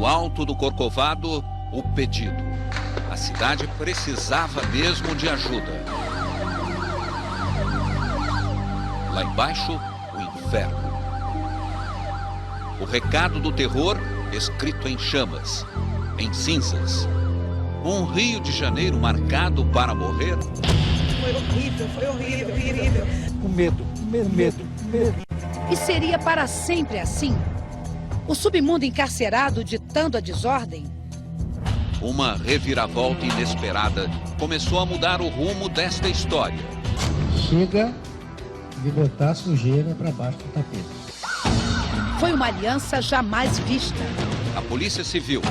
No alto do Corcovado, o pedido. A cidade precisava mesmo de ajuda. Lá embaixo, o inferno. O recado do terror escrito em chamas, em cinzas. Um Rio de Janeiro marcado para morrer. Foi horrível. Com medo. E seria para sempre assim? O submundo encarcerado ditando a desordem? Uma reviravolta inesperada começou a mudar o rumo desta história. Chega de botar sujeira para baixo do tapete. Foi uma aliança jamais vista. A Polícia Civil,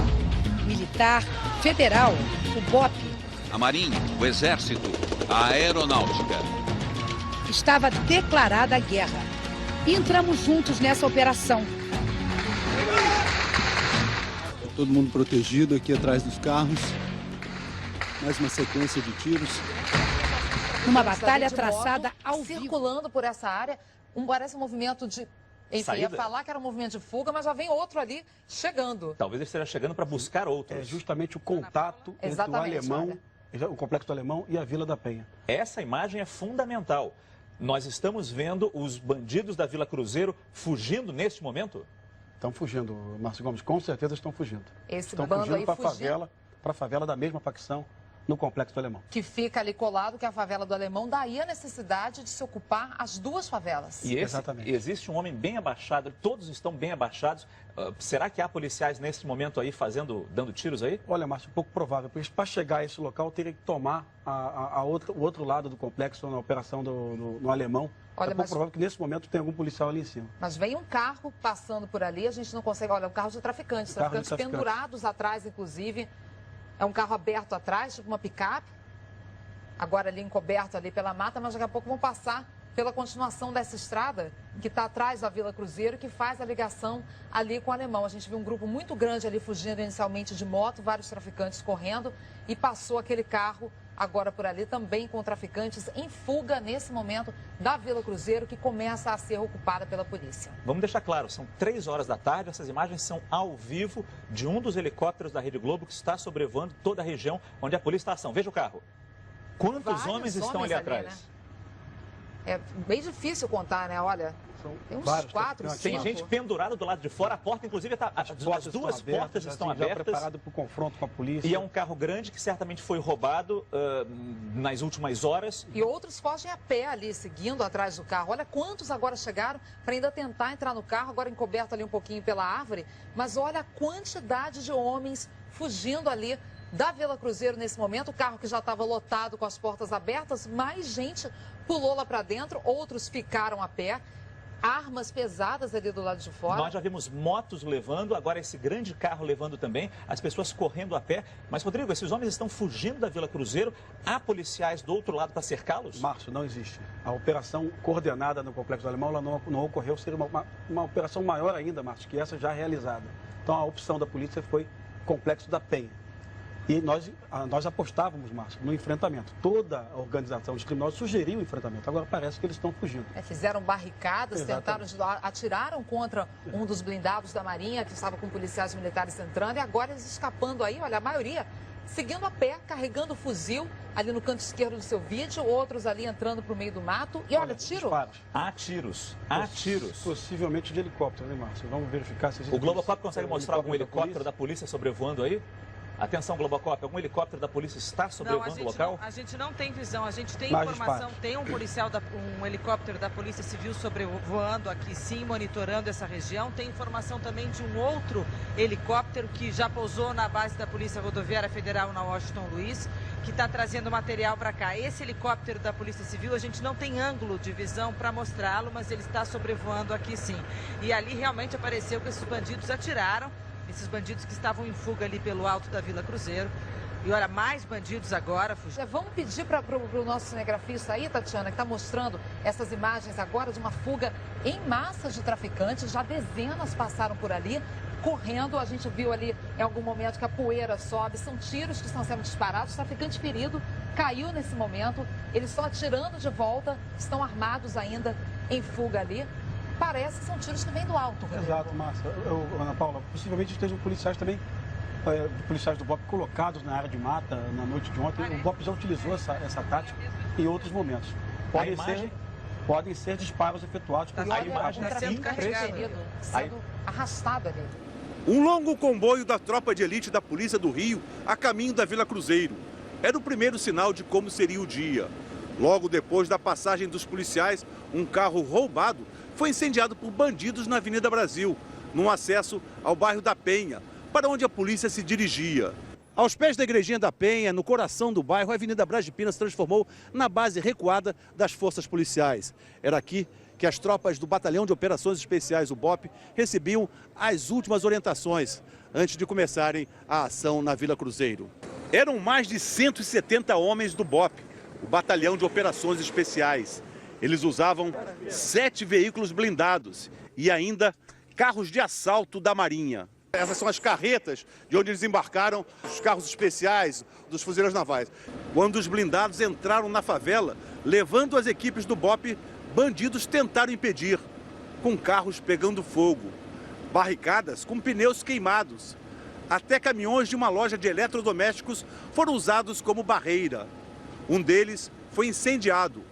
Militar, Federal, o BOP. a Marinha, o Exército, a Aeronáutica. Estava declarada a guerra. E entramos juntos nessa operação. Todo mundo protegido aqui atrás dos carros. Mais uma sequência de tiros. Numa batalha traçada ao vivo. Circulando por essa área, parece um movimento de... Enfim, Saída. ia falar que era um movimento de fuga, mas já vem outro ali chegando. Talvez ele esteja chegando para buscar outros. É justamente o contato entre o Exatamente, alemão, o Complexo do Alemão e a Vila da Penha. Essa imagem é fundamental. Nós estamos vendo os bandidos da Vila Cruzeiro fugindo neste momento? Estão fugindo, Márcio Gomes, com certeza estão fugindo. Esse Estão bando fugindo aí para a favela da mesma facção no Complexo do Alemão. que fica ali colado, que é a favela do Alemão, daí a necessidade de se ocupar as duas favelas. E Exatamente. existe um homem bem abaixado, todos estão bem abaixados. Será que há policiais nesse momento aí dando tiros aí? Olha, Márcio, pouco provável, porque para chegar a esse local teria que tomar o outro lado do complexo na operação no Alemão. Olha, é pouco provável que nesse momento tenha algum policial ali em cima. Mas vem um carro passando por ali, a gente não consegue... Olha, um carro de traficantes, traficantes pendurados atrás, inclusive. É um carro aberto atrás, tipo uma picape. Agora ali encoberto ali pela mata, mas daqui a pouco vão passar pela continuação dessa estrada que está atrás da Vila Cruzeiro, que faz a ligação ali com o Alemão. A gente viu um grupo muito grande ali fugindo inicialmente de moto, vários traficantes correndo, e passou aquele carro agora por ali também com traficantes em fuga nesse momento da Vila Cruzeiro, que começa a ser ocupada pela polícia. Vamos deixar claro, são 3 horas da tarde, essas imagens são ao vivo de um dos helicópteros da Rede Globo que está sobrevoando toda a região onde a polícia está em ação. Veja o carro. Quantos Vários homens estão ali atrás? né? É bem difícil contar, né? Olha, tem uns 4, 5. Tem gente pendurada do lado de fora, a porta inclusive está... As duas portas estão abertas. Preparado para o confronto com a polícia. E é um carro grande que certamente foi roubado nas últimas horas. E outros fogem a pé ali, seguindo atrás do carro. Olha quantos agora chegaram para ainda tentar entrar no carro, agora encoberto ali um pouquinho pela árvore. Mas olha a quantidade de homens fugindo ali da Vila Cruzeiro nesse momento. O carro que já estava lotado com as portas abertas, mais gente pulou lá para dentro, outros ficaram a pé. Armas pesadas ali do lado de fora. Nós já vimos motos levando, agora esse grande carro levando também, as pessoas correndo a pé. Mas, Rodrigo, esses homens estão fugindo da Vila Cruzeiro. Há policiais do outro lado para cercá-los? Márcio, não existe. A operação coordenada no Complexo do Alemão ela não ocorreu. Seria uma operação maior ainda, Márcio, que essa já realizada. Então, a opção da polícia foi Complexo da Penha. E nós apostávamos, Márcio, no enfrentamento. Toda a organização dos criminosos sugeriu o enfrentamento. Agora parece que eles estão fugindo. Fizeram barricadas, Exatamente. atiraram contra um dos blindados da Marinha, que estava com policiais militares entrando, e agora eles escapando aí, olha, a maioria seguindo a pé, carregando fuzil ali no canto esquerdo do seu vídeo, outros ali entrando para o meio do mato. E olha, tiro. Há tiros. Possivelmente de helicóptero, né, Márcio? Vamos verificar se existe. O Globocop consegue mostrar algum helicóptero da polícia sobrevoando aí? Atenção, Globocop, algum helicóptero da polícia está sobrevoando o local? A gente não tem visão, a gente tem Mais informação, disparos. tem um helicóptero da Polícia Civil sobrevoando aqui sim, monitorando essa região. Tem informação também de um outro helicóptero que já pousou na base da Polícia Rodoviária Federal na Washington Luiz, que está trazendo material para cá. Esse helicóptero da Polícia Civil, a gente não tem ângulo de visão para mostrá-lo, mas ele está sobrevoando aqui sim. E ali realmente apareceu que esses bandidos atiraram. Esses bandidos que estavam em fuga ali pelo alto da Vila Cruzeiro. E olha, mais bandidos agora fugindo. Vamos pedir para o nosso cinegrafista aí, Tatiana, que está mostrando essas imagens agora de uma fuga em massa de traficantes. Já dezenas passaram por ali, correndo. A gente viu ali em algum momento que a poeira sobe. São tiros que estão sendo disparados. O traficante ferido caiu nesse momento. Eles estão atirando de volta, estão armados ainda em fuga ali. parece que são tiros que vêm do alto. Exato, Márcia. Ana Paula, possivelmente estejam policiais também, policiais do BOP colocados na área de mata na noite de ontem. O BOP já utilizou essa tática em outros momentos. Podem ser disparos efetuados por sendo arrastado ali. Um longo comboio da tropa de elite da Polícia do Rio a caminho da Vila Cruzeiro. Era o primeiro sinal de como seria o dia. Logo depois da passagem dos policiais, um carro roubado foi incendiado por bandidos na Avenida Brasil, num acesso ao bairro da Penha, para onde a polícia se dirigia. Aos pés da Igrejinha da Penha, no coração do bairro, a Avenida Brás de Pina se transformou na base recuada das forças policiais. Era aqui que as tropas do Batalhão de Operações Especiais, o BOP, recebiam as últimas orientações antes de começarem a ação na Vila Cruzeiro. Eram mais de 170 homens do BOP, o Batalhão de Operações Especiais. Eles usavam 7 veículos blindados e ainda carros de assalto da Marinha. Essas são as carretas de onde eles embarcaram os carros especiais dos fuzileiros navais. Quando os blindados entraram na favela, levando as equipes do BOP, bandidos tentaram impedir, com carros pegando fogo, barricadas com pneus queimados. Até caminhões de uma loja de eletrodomésticos foram usados como barreira. Um deles foi incendiado.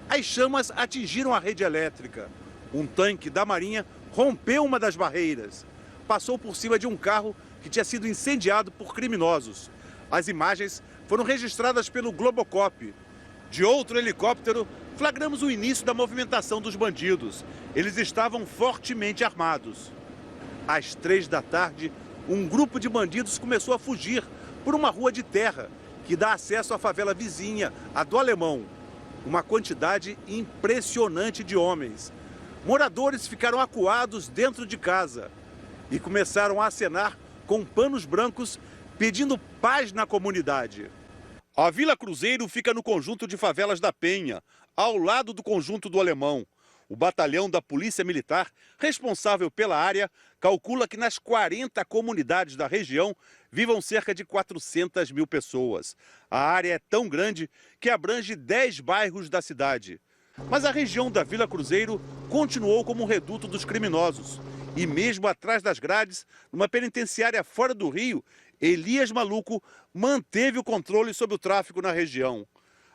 As chamas atingiram a rede elétrica. Um tanque da Marinha rompeu uma das barreiras. Passou por cima de um carro que tinha sido incendiado por criminosos. As imagens foram registradas pelo Globocop. De outro helicóptero, flagramos o início da movimentação dos bandidos. Eles estavam fortemente armados. Às 3 da tarde, um grupo de bandidos começou a fugir por uma rua de terra que dá acesso à favela vizinha, a do Alemão. Uma quantidade impressionante de homens. Moradores ficaram acuados dentro de casa e começaram a acenar com panos brancos, pedindo paz na comunidade. A Vila Cruzeiro fica no conjunto de favelas da Penha, ao lado do conjunto do Alemão. O batalhão da Polícia Militar, responsável pela área, calcula que nas 40 comunidades da região vivam cerca de 400 mil pessoas. A área é tão grande que abrange 10 bairros da cidade. Mas a região da Vila Cruzeiro continuou como um reduto dos criminosos. E mesmo atrás das grades, numa penitenciária fora do Rio, Elias Maluco manteve o controle sobre o tráfico na região.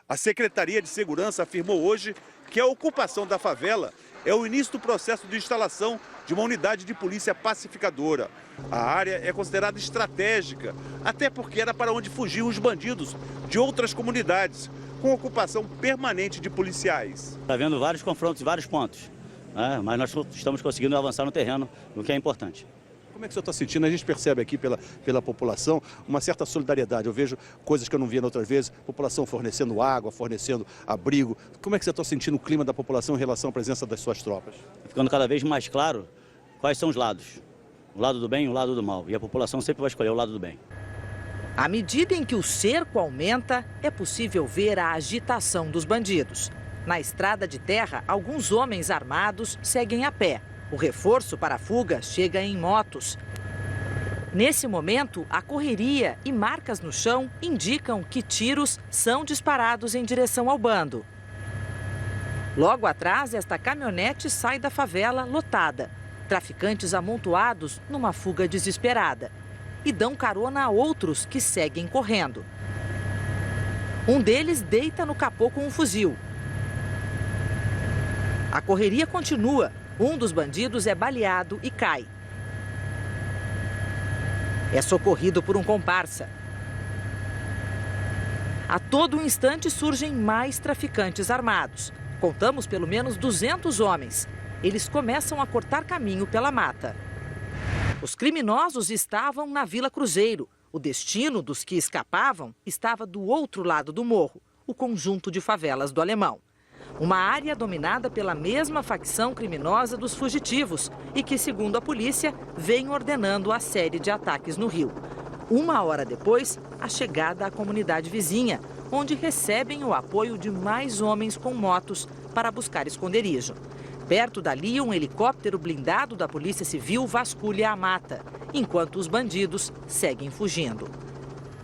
A Secretaria de Segurança afirmou hoje que a ocupação da favela é o início do processo de instalação de uma unidade de polícia pacificadora. A área é considerada estratégica, até porque era para onde fugiam os bandidos de outras comunidades, com ocupação permanente de policiais. Está havendo vários confrontos em vários pontos, né? Mas nós estamos conseguindo avançar no terreno, o que é importante. Como é que o senhor está sentindo? A gente percebe aqui pela população uma certa solidariedade. Eu vejo coisas que eu não via outras vezes, população fornecendo água, fornecendo abrigo. Como é que você está sentindo o clima da população em relação à presença das suas tropas? Ficando cada vez mais claro quais são os lados. O lado do bem e o lado do mal. E a população sempre vai escolher o lado do bem. À medida em que o cerco aumenta, é possível ver a agitação dos bandidos. Na estrada de terra, alguns homens armados seguem a pé. O reforço para a fuga chega em motos. Nesse momento, a correria e marcas no chão indicam que tiros são disparados em direção ao bando. Logo atrás, esta caminhonete sai da favela lotada. Traficantes amontoados numa fuga desesperada. E dão carona a outros que seguem correndo. Um deles deita no capô com um fuzil. A correria continua. Um dos bandidos é baleado e cai. É socorrido por um comparsa. A todo instante surgem mais traficantes armados. Contamos pelo menos 200 homens. Eles começam a cortar caminho pela mata. Os criminosos estavam na Vila Cruzeiro. O destino dos que escapavam estava do outro lado do morro, o conjunto de favelas do Alemão. Uma área dominada pela mesma facção criminosa dos fugitivos e que, segundo a polícia, vem ordenando a série de ataques no Rio. 1 hora depois, a chegada à comunidade vizinha, onde recebem o apoio de mais homens com motos para buscar esconderijo. Perto dali, um helicóptero blindado da Polícia Civil vasculha a mata, enquanto os bandidos seguem fugindo.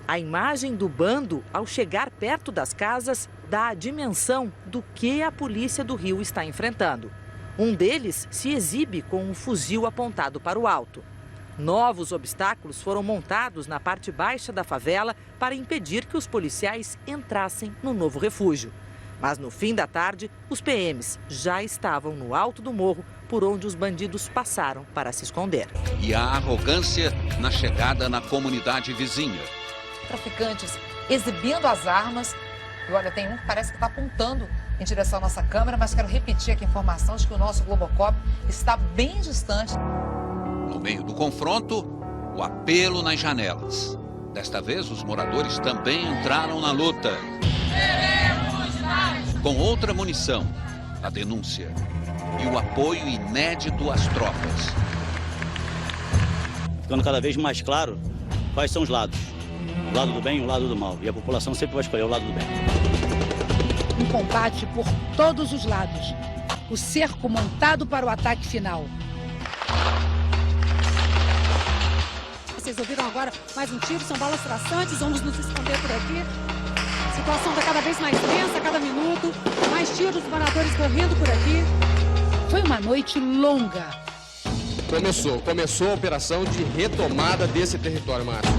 A imagem do bando, ao chegar perto das casas, dá a dimensão do que a Polícia do Rio está enfrentando. Um deles se exibe com um fuzil apontado para o alto. Novos obstáculos foram montados na parte baixa da favela para impedir que os policiais entrassem no novo refúgio. Mas no fim da tarde, os PMs já estavam no alto do morro, por onde os bandidos passaram para se esconder. E a arrogância na chegada na comunidade vizinha. Traficantes exibindo as armas. E olha, tem um que parece que está apontando em direção à nossa câmera, mas quero repetir aqui a informação de que o nosso Globocop está bem distante. No meio do confronto, o apelo nas janelas. Desta vez, os moradores também entraram na luta. Queremos mais! Com outra munição, a denúncia e o apoio inédito às tropas. Ficando cada vez mais claro quais são os lados. O lado do bem e o lado do mal. E a população sempre vai escolher o lado do bem. Um combate por todos os lados. O cerco montado para o ataque final. Vocês ouviram agora mais um tiro, são balas traçantes, vamos nos esconder por aqui. A situação está cada vez mais tensa, a cada minuto. Mais tiros, moradores correndo por aqui. Foi uma noite longa. Começou a operação de retomada desse território, Márcio.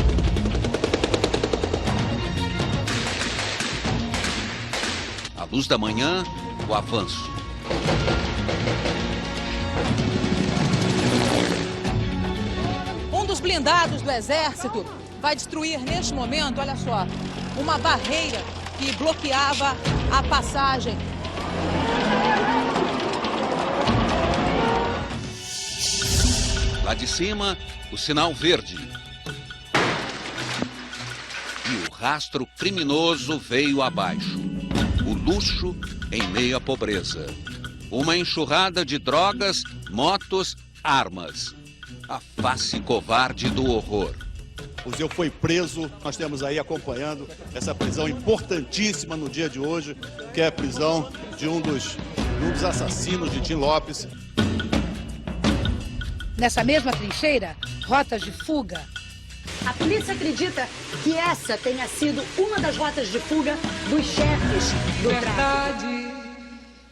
À luz da manhã, o avanço. Um dos blindados do Exército vai destruir neste momento, olha só, uma barreira que bloqueava a passagem. Lá de cima, o sinal verde. E o rastro criminoso veio abaixo. O luxo em meio à pobreza. Uma enxurrada de drogas, motos, armas. A face covarde do horror. O Zeu foi preso, nós temos aí acompanhando essa prisão importantíssima no dia de hoje, que é a prisão de um dos assassinos de Tim Lopes. Nessa mesma trincheira, rotas de fuga. A polícia acredita que essa tenha sido uma das rotas de fuga dos chefes do tráfico.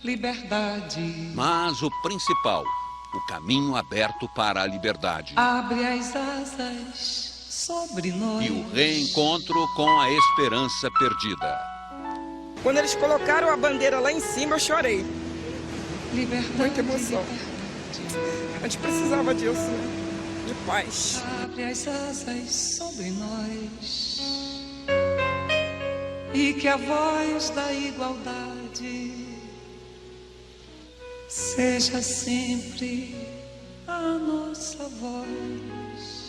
Liberdade. Mas o principal, o caminho aberto para a liberdade. Abre as asas sobre nós. E o reencontro com a esperança perdida. Quando eles colocaram a bandeira lá em cima, eu chorei. Liberdade. Muita emoção. A gente precisava disso, né? De paz. Abre as asas sobre nós. E que a voz da igualdade seja sempre a nossa voz.